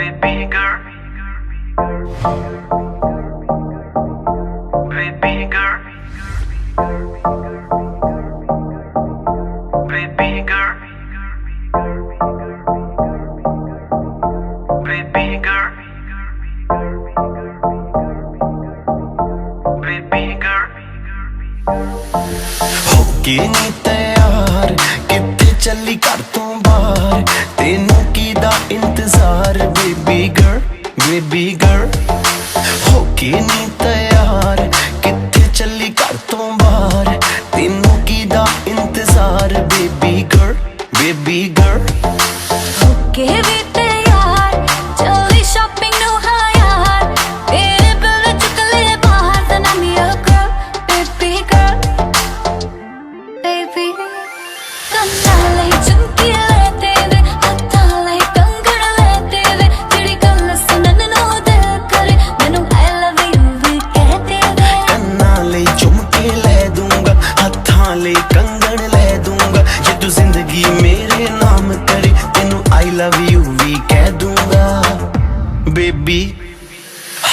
Baby girl, baby girl, baby girl, baby girl, baby girl. होके नी तैयार कित्थे चली घर तो बाहर तेनू कीदा इंतजार बेबी गर्ल बेबी गर्ल होके नी तैयार कित्थे चली घर तो बाहर तेनू कीदा इंतजार बेबी गर्ल बेबी गर्ल होके भी तैयार चली शॉपिंग नु हाँ यार तेरे बिल चुक ले बाहर then I'm your girl baby girl baby ਕੰਨਾਂ ਲਈ ਝੁਮਕੀ ਲੈ ਤੇਰੇ ਹੱਥਾਂ ਲਈ ਕੰਗਣ ਲੈ ਤੇਰੇ ਜਿਹੜੀ ਗੱਲ ਸੁਣਨ ਨੂੰ ਦਿਲ ਕਰੇ ਮੈਨੂੰ I love you ਵੀ ਕਹਿ ਤੇਰੇ ਕੰਨਾਂ ਲਈ ਝੁਮਕੇ ਲੈ ਦੂੰਗਾ ਹੱਥਾਂ ਲਈ ਕੰਗਣ ਲੈ ਦੂੰਗਾ ਜੇ ਤੂੰ ਜ਼ਿੰਦਗੀ ਮੇਰੇ ਨਾਮ ਕਰੇ ਤੈਨੂੰ I love you ਵੀ ਕਹਿ ਦੂੰਗਾ ਬੇਬੀ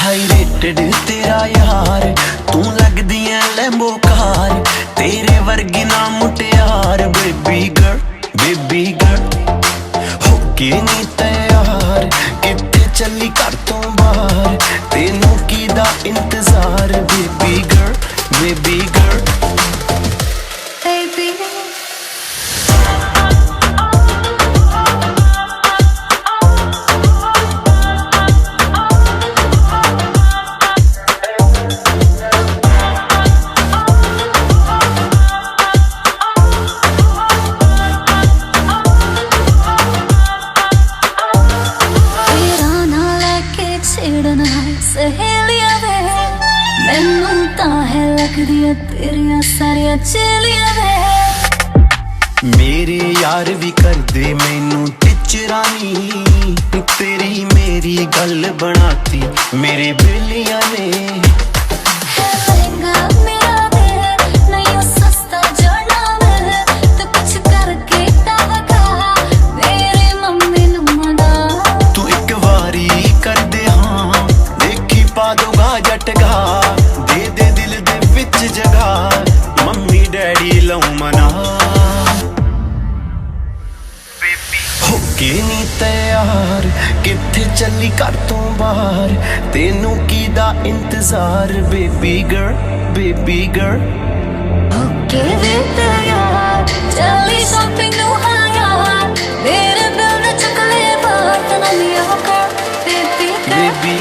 ਹਾਈ ਰੇਟਡ ਤੇਰਾ ਯਾਰ ਤੂੰ ਲੱਗਦੀ ਐ ਲੈਂਬੋ ਕਾਰ ਤੇਰੇ ਵਰਗੀ ਨਾ ਮੁਟਿਆਰ ਬੇਬੀ ਗਰਲ ਹੋਕੇ ਨੀ ਤੈयार ਕਿੱਥੇ ਚੱਲੀ ਘਰ ਤੋਂ ਬਾਹਰ ਤੈਨੂੰ ਕੀਦਾ ਇੰਤਜ਼ਾਰ ਬੇਬੀ ਗਰਲ baby ਛੇੜਨਾ ਸਹੇਲੀਆਂ ਵੇ ਮੈਨੂੰ ਤਾਂ ਹੈ ਲੱਗਦੀਆਂ ਤੇਰੀਆਂ ਸਾਰੀਆਂ ਚੇਲੀਆਂ ਵੇ ਮੇਰੇ ਯਾਰ ਵੀ ਕਰਦੇ ਮੈਨੂੰ ਟਿਚਰਾਨੀ ਤੇਰੀ ਮੇਰੀ ਗੱਲ ਬਣਾਤੀ ਮੇਰੇ ਬੇਲੀਆਂ ਨੇ ਲਹਿੰਗਾ ਮੇਰਾ ਵੇ ਨਹੀਂ ਉਹ ਸਸਤਾ ਜੜਨਾ ਵੇ ਤੂੰ ਕੁਛ ਕਰਕੇ ਤਾਂ ਵਗਾ ਮੇਰੇ ਮੰਮੀ ਨੂੰ ਮਨਾ ਤੂੰ ਇੱਕ ਵਾਰੀ ਕਰਦੇ ਹਾਂ ਦੇਖੀ ਪਾ ਦੂਗਾ ਜਟਗਾ ਦੇ ਦੇ ਦਿਲ ਦੇ ਵਿੱਚ ਜਗਾ ਮੰਮੀ ਡੈਡੀ ਲਉ ਮਨਾ ਹੋਕੇ ਨੀ ਤੈयार ਕਿੱਥੇ ਚੱਲੀ ਘਰ ਤੋਂ ਬਾਹਰ ਤੈਨੂੰ ਕੀਦਾ ਇੰਤਜ਼ਾਰ ਬੇਬੀ ਗਰਲ ਹੋਕੇ ਵੀ ਤੈयार ਚੱਲੀ ਸ਼ਾਪਿੰਗ ਨੂੰ ਹਾਂ ਯਾਰ ਮੇਰੇ ਬਿਲ ਚੁੱਕ ਲੈ ਬਾਹਰ ਤਾਂ ਮੈਂ your girl baby girl baby